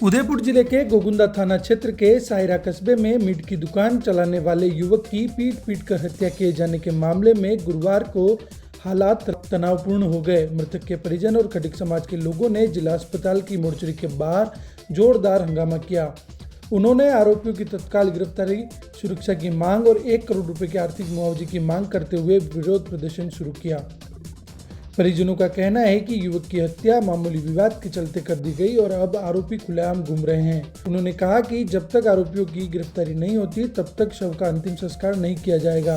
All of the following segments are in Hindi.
उदयपुर जिले के गोगुंदा थाना क्षेत्र के सायरा कस्बे में मीट की दुकान चलाने वाले युवक की पीट कर हत्या किए जाने के मामले में गुरुवार को हालात तनावपूर्ण हो गए। मृतक के परिजन और खटिक समाज के लोगों ने जिला अस्पताल की मोर्चरी के बाहर जोरदार हंगामा किया। उन्होंने आरोपियों की तत्काल गिरफ्तारी, सुरक्षा की मांग और 1 करोड़ रुपए के आर्थिक मुआवजे की मांग करते हुए विरोध प्रदर्शन शुरू किया। परिजनों का कहना है कि युवक की हत्या मामूली विवाद के चलते कर दी गई और अब आरोपी खुलेआम घूम रहे हैं। उन्होंने कहा कि जब तक आरोपियों की गिरफ्तारी नहीं होती तब तक शव का अंतिम संस्कार नहीं किया जाएगा।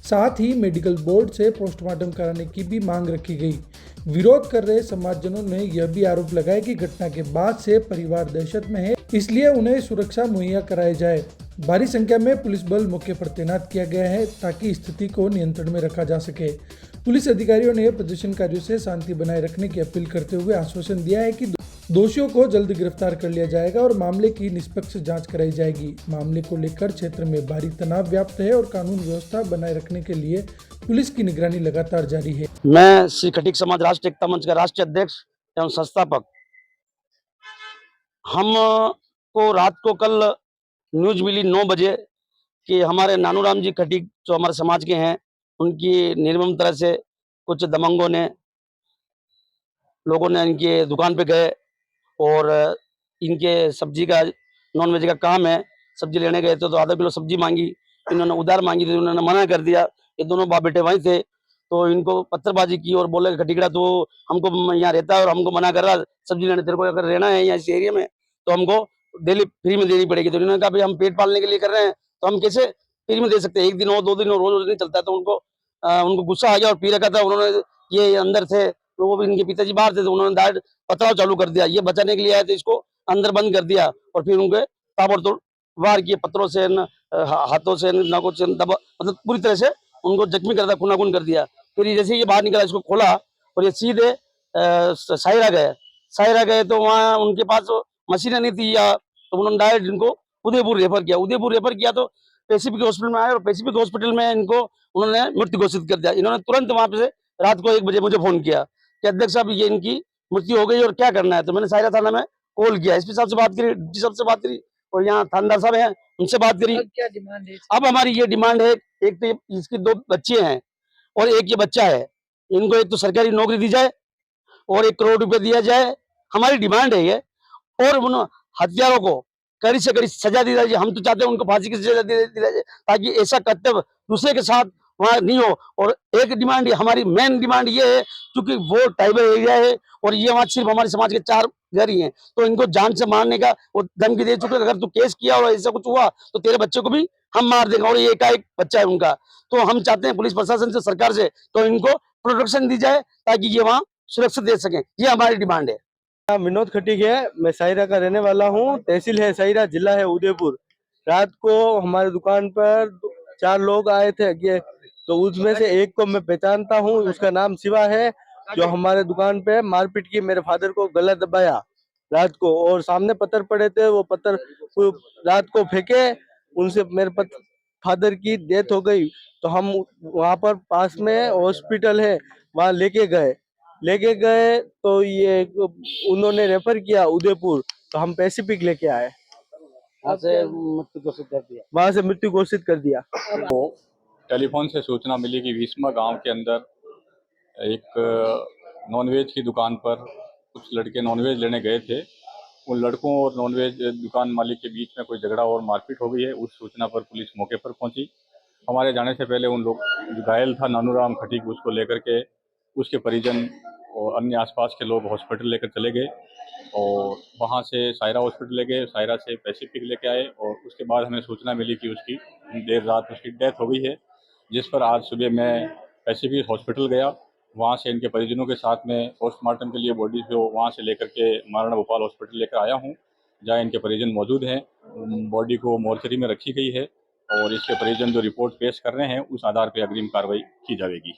साथ ही मेडिकल बोर्ड से पोस्टमार्टम कराने की भी मांग रखी गई। विरोध कर रहे समाजजनों ने यह भी आरोप लगाया कि घटना के बाद से परिवार दहशत में है, इसलिए उन्हें सुरक्षा मुहैया कराई जाए। भारी संख्या में पुलिस बल मौके पर तैनात किया गया है ताकि स्थिति को नियंत्रण में रखा जा सके। पुलिस अधिकारियों ने प्रदर्शनकारियों से शांति बनाए रखने की अपील करते हुए आश्वासन दिया है कि दोषियों को जल्द गिरफ्तार कर लिया जाएगा और मामले की निष्पक्ष जांच कराई जाएगी। मामले को लेकर क्षेत्र में भारी तनाव व्याप्त है और कानून व्यवस्था बनाए रखने के लिए पुलिस की निगरानी लगातार जारी है। मैं श्री खटिक समाज राष्ट्रीय एकता मंच का राष्ट्रीय अध्यक्ष एवं संस्थापक। हम को रात को कल न्यूज मिली 9 बजे कि हमारे नानूराम जी खटिक जो हमारे समाज के हैं, उनकी निर्मम तरह से कुछ दबंगों ने लोगों ने इनके दुकान पे गए और इनके सब्जी का नॉन वेज का काम है। सब्जी लेने गए थे तो आधा किलो सब्जी मांगी, इन्होंने उधार मांगी थी, उन्होंने मना कर दिया। ये दोनों बाप बेटे वहीं थे तो इनको पत्थरबाजी की और बोले खटिकड़ा तो हमको यहाँ रहता है और हमको मना कर रहा सब्जी लेने, तेरे को अगर रहना है यहाँ इस एरिया में तो हमको डेली फ्री में देनी पड़ेगी। तो इन्होंने कहा भाई हम पेट पालने के लिए कर रहे हैं तो हम कैसे फ्री में दे सकते हैं, 1 दिन हो 2 दिन हो, रोज नहीं चलता है। तो उनको गुस्सा आ गया और पी रखा था उन्होंने, ये अंदर थे तो वो भी इनके पिताजी बाहर थे तो उन्होंने डायरेक्ट पथराव चालू कर दिया। ये बचाने के लिए आए थे, इसको अंदर बंद कर दिया और फिर उनके ताबड़तोड़ वार किए पत्थरों से, हाथों से, नाकों से, मतलब पूरी तरह से उनको जख्मी कर दिया, खूनाखून कर दिया। फिर जैसे ये बाहर निकला इसको खोला और ये सीधे सायरा गए तो वहाँ उनके पास मशीनें नहीं थी या तो उन्होंने डायरेक्ट इनको उदयपुर रेफर किया तो पैसिफिक हॉस्पिटल में आए और पैसिफिक हॉस्पिटल में इनको उन्होंने मृत्यु घोषित कर दिया। इन्होंने तुरंत वहां पे से रात को 1 बजे मुझे फोन किया कि अध्यक्ष साहब ये इनकी मृत्यु हो गई और क्या करना है। तो मैंने सायरा थाना में कॉल किया, एसपी साहब से बात करी, डी साहब से बात करी और यहाँ थानेदार साहब हैं उनसे बात करी। क्या डिमांड है? अब हमारी ये डिमांड है, एक तो इसकी 2 बच्चे हैं और एक ये बच्चा है, इनको एक तो सरकारी नौकरी दी जाए और 1 करोड़ रुपए दिया जाए, हमारी डिमांड है ये। और उन हत्यारों को कड़ी से कड़ी सजा दी जाए। हम तो चाहते हैं उनको फांसी की सजा दी जाए ताकि ऐसा कर्तव्य दूसरे के साथ वहाँ नहीं हो। और एक डिमांड, हमारी मेन डिमांड ये है क्योंकि वो ट्राइबल एरिया है और ये वहाँ सिर्फ हमारे समाज के 4 घर ही हैं, तो इनको जान से मारने का वो धमकी दे चुके, अगर तू केस किया और ऐसा कुछ हुआ तो तेरे बच्चे को भी हम मार देंगे। और ये एकाएक बच्चा है उनका, तो हम चाहते हैं पुलिस प्रशासन से, सरकार से तो इनको प्रोटेक्शन दी जाए ताकि ये वहाँ सुरक्षित दे सकें। ये हमारी डिमांड है। विनोद खटीक है, मैं सायरा का रहने वाला हूँ। तहसील है सायरा, जिला है उदयपुर। रात को हमारे दुकान पर 4 लोग आए थे, तो उसमें से एक को मैं पहचानता हूँ, उसका नाम शिवा है, जो हमारे दुकान पे मारपीट की, मेरे फादर को गला दबाया रात को और सामने पत्थर पड़े थे, वो पत्थर रात को फेंके, उनसे मेरे फादर की डेथ हो गई। तो हम वहाँ पर पास में हॉस्पिटल है, वहाँ लेके गए तो ये उन्होंने रेफर किया उदयपुर, तो हम पैसिफिक लेके आए, वहाँ से मृत्यु घोषित कर दिया। वहां से मृत्यु घोषित कर दिया। को टेलीफोन से सूचना मिली कि विस्मा गांव के अंदर एक नॉनवेज की दुकान पर कुछ लड़के नॉनवेज लेने गए थे। उन लड़कों और नॉनवेज दुकान मालिक के बीच में कोई झगड़ा और मारपीट हो गई है। उस सूचना पर पुलिस मौके पर पहुंची। हमारे जाने से पहले उन लोग जो घायल था नानूराम खटीक, उसको लेकर के उसके परिजन और अन्य आसपास के लोग हॉस्पिटल लेकर चले गए और वहाँ से सायरा हॉस्पिटल ले गए, सायरा से पैसिफिक लेके आए और उसके बाद हमें सूचना मिली कि उसकी देर रात उसकी डेथ हो गई है। जिस पर आज सुबह मैं पैसिफिक हॉस्पिटल गया, वहाँ से इनके परिजनों के साथ में पोस्टमार्टम के लिए बॉडी को वहाँ से लेकर के महाराणा भोपाल हॉस्पिटल लेकर आया हूँ, जहाँ इनके परिजन मौजूद हैं। बॉडी को मोर्चरी में रखी गई है और इसके परिजन जो रिपोर्ट पेश कर रहे हैं उस आधार पर अग्रिम कार्रवाई की जाएगी।